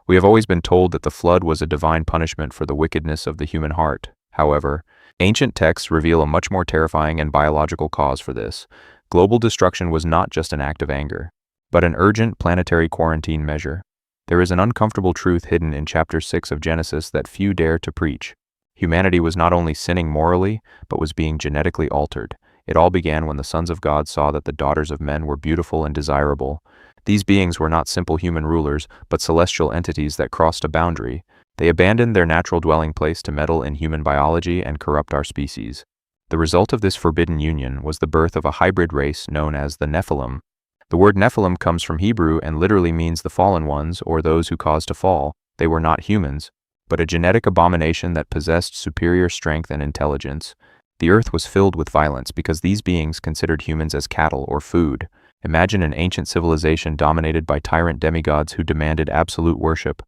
We have always been told that the flood was a divine punishment for the wickedness of the human heart. However, ancient texts reveal a much more terrifying and biological cause for this. Global destruction was not just an act of anger, but an urgent planetary quarantine measure. There is an uncomfortable truth hidden in chapter 6 of Genesis that few dare to preach. Humanity was not only sinning morally, but was being genetically altered. It all began when the sons of God saw that the daughters of men were beautiful and desirable. These beings were not simple human rulers, but celestial entities that crossed a boundary. They abandoned their natural dwelling place to meddle in human biology and corrupt our species. The result of this forbidden union was the birth of a hybrid race known as the Nephilim. The word Nephilim comes from Hebrew and literally means the fallen ones, or those who caused to fall. They were not humans, but a genetic abomination that possessed superior strength and intelligence. The earth was filled with violence because these beings considered humans as cattle or food. Imagine an ancient civilization dominated by tyrant demigods who demanded absolute worship.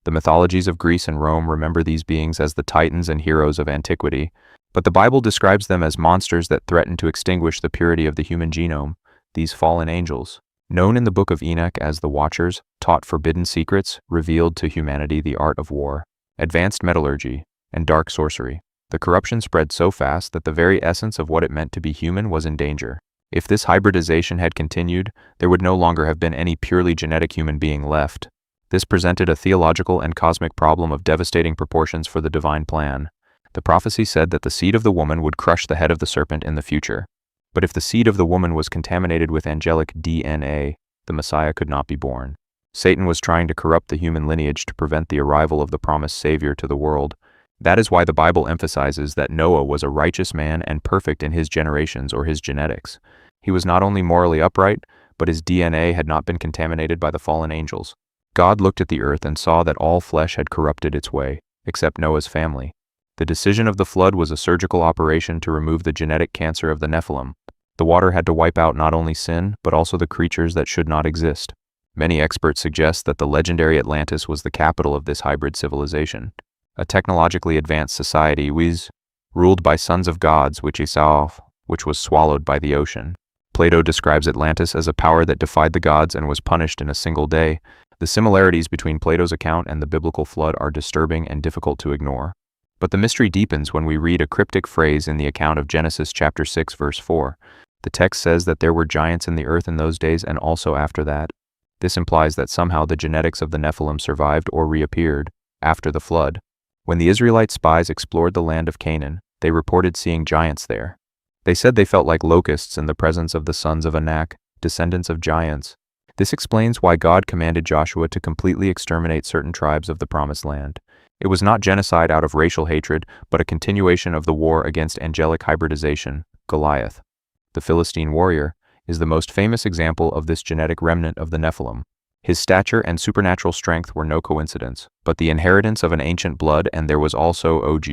The mythologies of Greece and Rome remember these beings as the titans and heroes of antiquity, but the Bible describes them as monsters that threaten to extinguish the purity of the human genome. These fallen angels, known in the Book of Enoch as the Watchers, taught forbidden secrets, revealed to humanity the art of war, advanced metallurgy, and dark sorcery. The corruption spread so fast that the very essence of what it meant to be human was in danger. If this hybridization had continued, there would no longer have been any purely genetic human being left. This presented a theological and cosmic problem of devastating proportions for the divine plan. The prophecy said that the seed of the woman would crush the head of the serpent in the future. But if the seed of the woman was contaminated with angelic DNA, the Messiah could not be born. Satan was trying to corrupt the human lineage to prevent the arrival of the promised Savior to the world. That is why the Bible emphasizes that Noah was a righteous man and perfect in his generations or his genetics. He was not only morally upright, but his DNA had not been contaminated by the fallen angels. God looked at the earth and saw that all flesh had corrupted its way, except Noah's family. The decision of the flood was a surgical operation to remove the genetic cancer of the Nephilim. The water had to wipe out not only sin, but also the creatures that should not exist. Many experts suggest that the legendary Atlantis was the capital of this hybrid civilization. A technologically advanced society ruled by sons of gods, which was swallowed by the ocean. Plato describes Atlantis as a power that defied the gods and was punished in a single day. The similarities between Plato's account and the biblical flood are disturbing and difficult to ignore. But the mystery deepens when we read a cryptic phrase in the account of Genesis chapter 6 verse 4. The text says that there were giants in the earth in those days and also after that. This implies that somehow the genetics of the Nephilim survived or reappeared after the flood. When the Israelite spies explored the land of Canaan, they reported seeing giants there. They said they felt like locusts in the presence of the sons of Anak, descendants of giants. This explains why God commanded Joshua to completely exterminate certain tribes of the Promised Land. It was not genocide out of racial hatred, but a continuation of the war against angelic hybridization. Goliath, the Philistine warrior, is the most famous example of this genetic remnant of the Nephilim. His stature and supernatural strength were no coincidence, but the inheritance of an ancient blood, and there was also Og,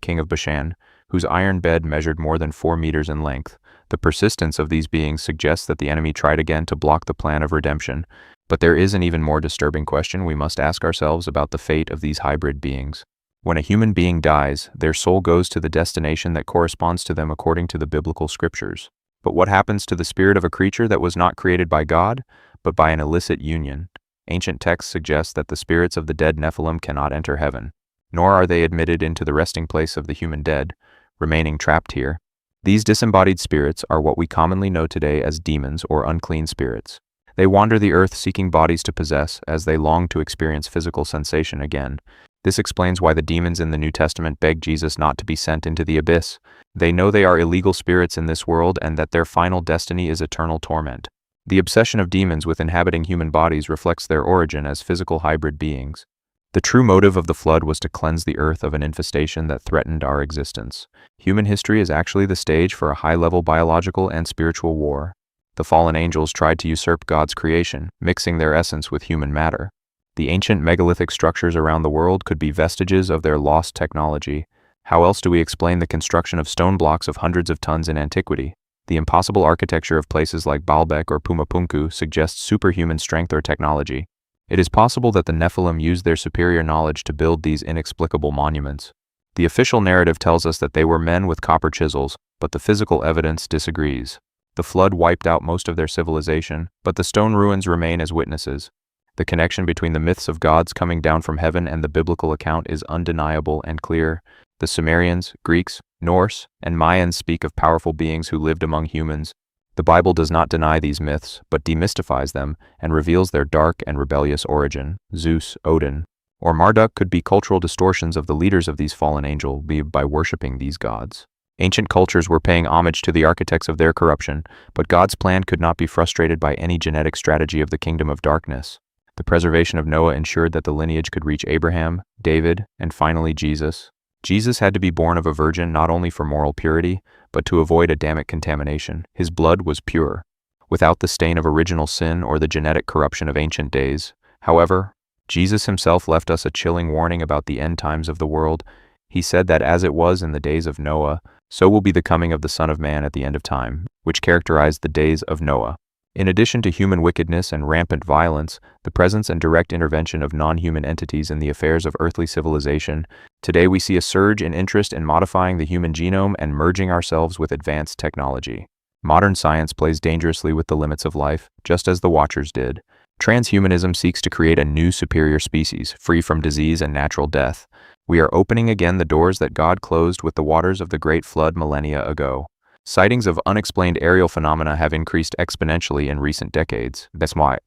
king of Bashan, whose iron bed measured more than 4 meters in length. The persistence of these beings suggests that the enemy tried again to block the plan of redemption. But there is an even more disturbing question we must ask ourselves about the fate of these hybrid beings. When a human being dies, their soul goes to the destination that corresponds to them according to the biblical scriptures. But what happens to the spirit of a creature that was not created by God, but by an illicit union? Ancient texts suggest that the spirits of the dead Nephilim cannot enter heaven, nor are they admitted into the resting place of the human dead, remaining trapped here. These disembodied spirits are what we commonly know today as demons or unclean spirits. They wander the earth seeking bodies to possess as they long to experience physical sensation again. This explains why the demons in the New Testament beg Jesus not to be sent into the abyss. They know they are illegal spirits in this world and that their final destiny is eternal torment. The obsession of demons with inhabiting human bodies reflects their origin as physical hybrid beings. The true motive of the flood was to cleanse the earth of an infestation that threatened our existence. Human history is actually the stage for a high-level biological and spiritual war. The fallen angels tried to usurp God's creation, mixing their essence with human matter. The ancient megalithic structures around the world could be vestiges of their lost technology. How else do we explain the construction of stone blocks of hundreds of tons in antiquity? The impossible architecture of places like Baalbek or Pumapunku suggests superhuman strength or technology. It is possible that the Nephilim used their superior knowledge to build these inexplicable monuments. The official narrative tells us that they were men with copper chisels, but the physical evidence disagrees. The flood wiped out most of their civilization, but the stone ruins remain as witnesses. The connection between the myths of gods coming down from heaven and the biblical account is undeniable and clear. The Sumerians, Greeks, Norse, and Mayans speak of powerful beings who lived among humans. The Bible does not deny these myths, but demystifies them and reveals their dark and rebellious origin. Zeus, Odin, or Marduk could be cultural distortions of the leaders of these fallen angels by worshipping these gods. Ancient cultures were paying homage to the architects of their corruption, but God's plan could not be frustrated by any genetic strategy of the kingdom of darkness. The preservation of Noah ensured that the lineage could reach Abraham, David, and finally Jesus. Jesus had to be born of a virgin not only for moral purity, but to avoid Adamic contamination. His blood was pure, without the stain of original sin or the genetic corruption of ancient days. However, Jesus himself left us a chilling warning about the end times of the world. He said that as it was in the days of Noah, so will be the coming of the Son of Man at the end of time, which characterized the days of Noah. In addition to human wickedness and rampant violence, the presence and direct intervention of non-human entities in the affairs of earthly civilization, today we see a surge in interest in modifying the human genome and merging ourselves with advanced technology. Modern science plays dangerously with the limits of life, just as the Watchers did. Transhumanism seeks to create a new superior species, free from disease and natural death. We are opening again the doors that God closed with the waters of the Great Flood millennia ago. Sightings of unexplained aerial phenomena have increased exponentially in recent decades. That's why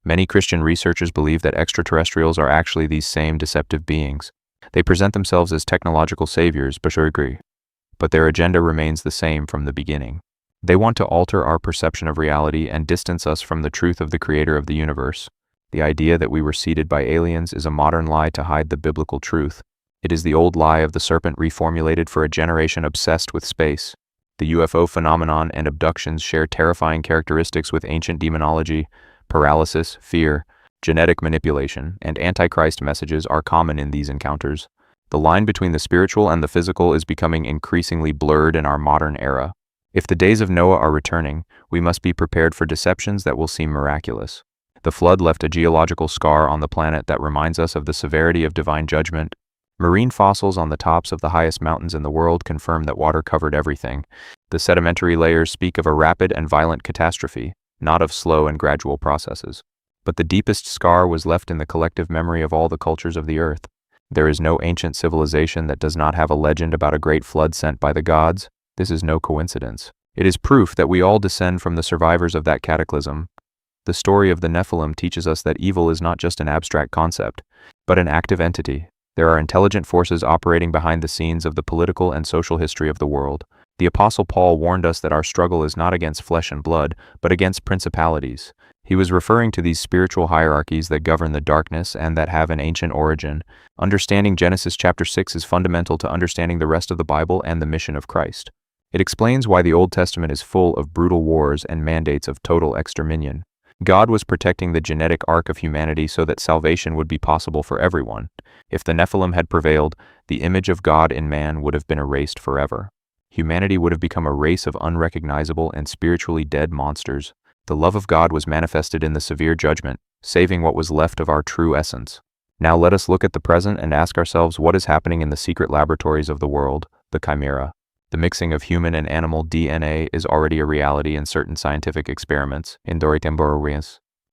many Christian researchers believe that extraterrestrials are actually these same deceptive beings. They present themselves as technological saviors, but their agenda remains the same from the beginning. They want to alter our perception of reality and distance us from the truth of the creator of the universe. The idea that we were seeded by aliens is a modern lie to hide the biblical truth. It is the old lie of the serpent reformulated for a generation obsessed with space. The UFO phenomenon and abductions share terrifying characteristics with ancient demonology. Paralysis, fear, genetic manipulation, and antichrist messages are common in these encounters. The line between the spiritual and the physical is becoming increasingly blurred in our modern era. If the days of Noah are returning, we must be prepared for deceptions that will seem miraculous. The flood left a geological scar on the planet that reminds us of the severity of divine judgment. Marine fossils on the tops of the highest mountains in the world confirm that water covered everything. The sedimentary layers speak of a rapid and violent catastrophe, not of slow and gradual processes. But the deepest scar was left in the collective memory of all the cultures of the earth. There is no ancient civilization that does not have a legend about a great flood sent by the gods. This is no coincidence. It is proof that we all descend from the survivors of that cataclysm. The story of the Nephilim teaches us that evil is not just an abstract concept, but an active entity. There are intelligent forces operating behind the scenes of the political and social history of the world. The Apostle Paul warned us that our struggle is not against flesh and blood, but against principalities. He was referring to these spiritual hierarchies that govern the darkness and that have an ancient origin. Understanding Genesis chapter 6 is fundamental to understanding the rest of the Bible and the mission of Christ. It explains why the Old Testament is full of brutal wars and mandates of total extermination. God was protecting the genetic arc of humanity so that salvation would be possible for everyone. If the Nephilim had prevailed, the image of God in man would have been erased forever. Humanity would have become a race of unrecognizable and spiritually dead monsters. The love of God was manifested in the severe judgment, saving what was left of our true essence. Now let us look at the present and ask ourselves what is happening in the secret laboratories of the world, the Chimera. The mixing of human and animal DNA is already a reality in certain scientific experiments.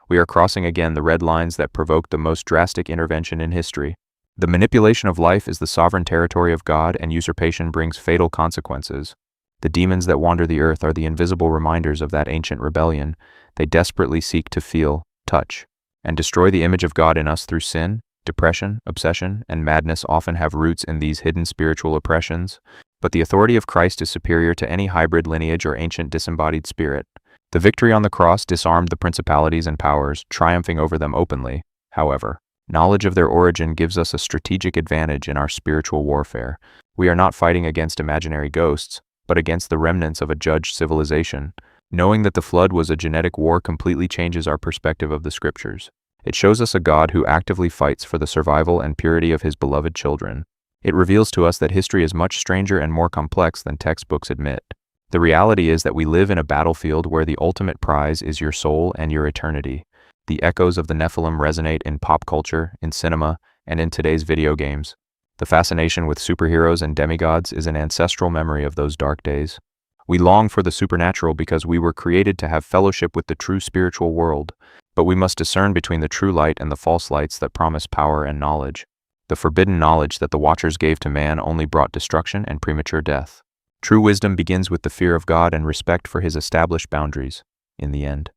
We are crossing again the red lines that provoked the most drastic intervention in history. The manipulation of life is the sovereign territory of God, and usurpation brings fatal consequences. The demons that wander the earth are the invisible reminders of that ancient rebellion. They desperately seek to feel, touch, and destroy the image of God in us through sin. Depression, obsession, and madness often have roots in these hidden spiritual oppressions. But the authority of Christ is superior to any hybrid lineage or ancient disembodied spirit. The victory on the cross disarmed the principalities and powers, triumphing over them openly. However, knowledge of their origin gives us a strategic advantage in our spiritual warfare. We are not fighting against imaginary ghosts, but against the remnants of a judged civilization. Knowing that the flood was a genetic war completely changes our perspective of the scriptures. It shows us a God who actively fights for the survival and purity of his beloved children. It reveals to us that history is much stranger and more complex than textbooks admit. The reality is that we live in a battlefield where the ultimate prize is your soul and your eternity. The echoes of the Nephilim resonate in pop culture, in cinema, and in today's video games. The fascination with superheroes and demigods is an ancestral memory of those dark days. We long for the supernatural because we were created to have fellowship with the true spiritual world. But we must discern between the true light and the false lights that promise power and knowledge. The forbidden knowledge that the watchers gave to man only brought destruction and premature death. True wisdom begins with the fear of God and respect for his established boundaries, in the end.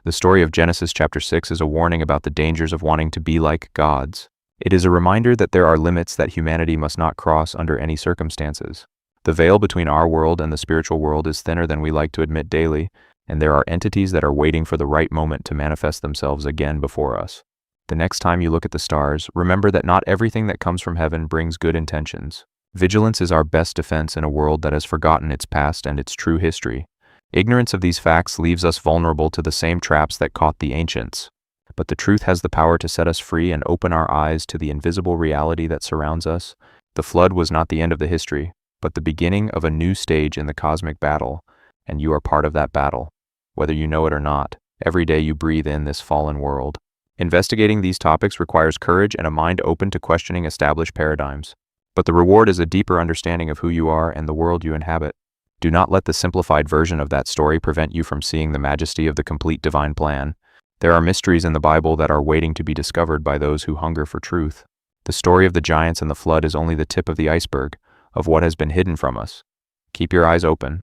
The story of Genesis chapter 6 is a warning about the dangers of wanting to be like gods. It is a reminder that there are limits that humanity must not cross under any circumstances. The veil between our world and the spiritual world is thinner than we like to admit daily, and there are entities that are waiting for the right moment to manifest themselves again before us. The next time you look at the stars, remember that not everything that comes from heaven brings good intentions. Vigilance is our best defense in a world that has forgotten its past and its true history. Ignorance of these facts leaves us vulnerable to the same traps that caught the ancients. But the truth has the power to set us free and open our eyes to the invisible reality that surrounds us. The flood was not the end of the history, but the beginning of a new stage in the cosmic battle, and you are part of that battle. Whether you know it or not, every day you breathe in this fallen world. Investigating these topics requires courage and a mind open to questioning established paradigms. But the reward is a deeper understanding of who you are and the world you inhabit. Do not let the simplified version of that story prevent you from seeing the majesty of the complete divine plan. There are mysteries in the Bible that are waiting to be discovered by those who hunger for truth. The story of the giants and the flood is only the tip of the iceberg of what has been hidden from us. Keep your eyes open,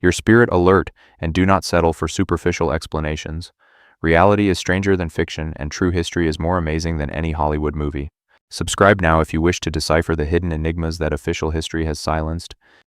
your spirit alert, and do not settle for superficial explanations. Reality is stranger than fiction, and true history is more amazing than any Hollywood movie. Subscribe now if you wish to decipher the hidden enigmas that official history has silenced.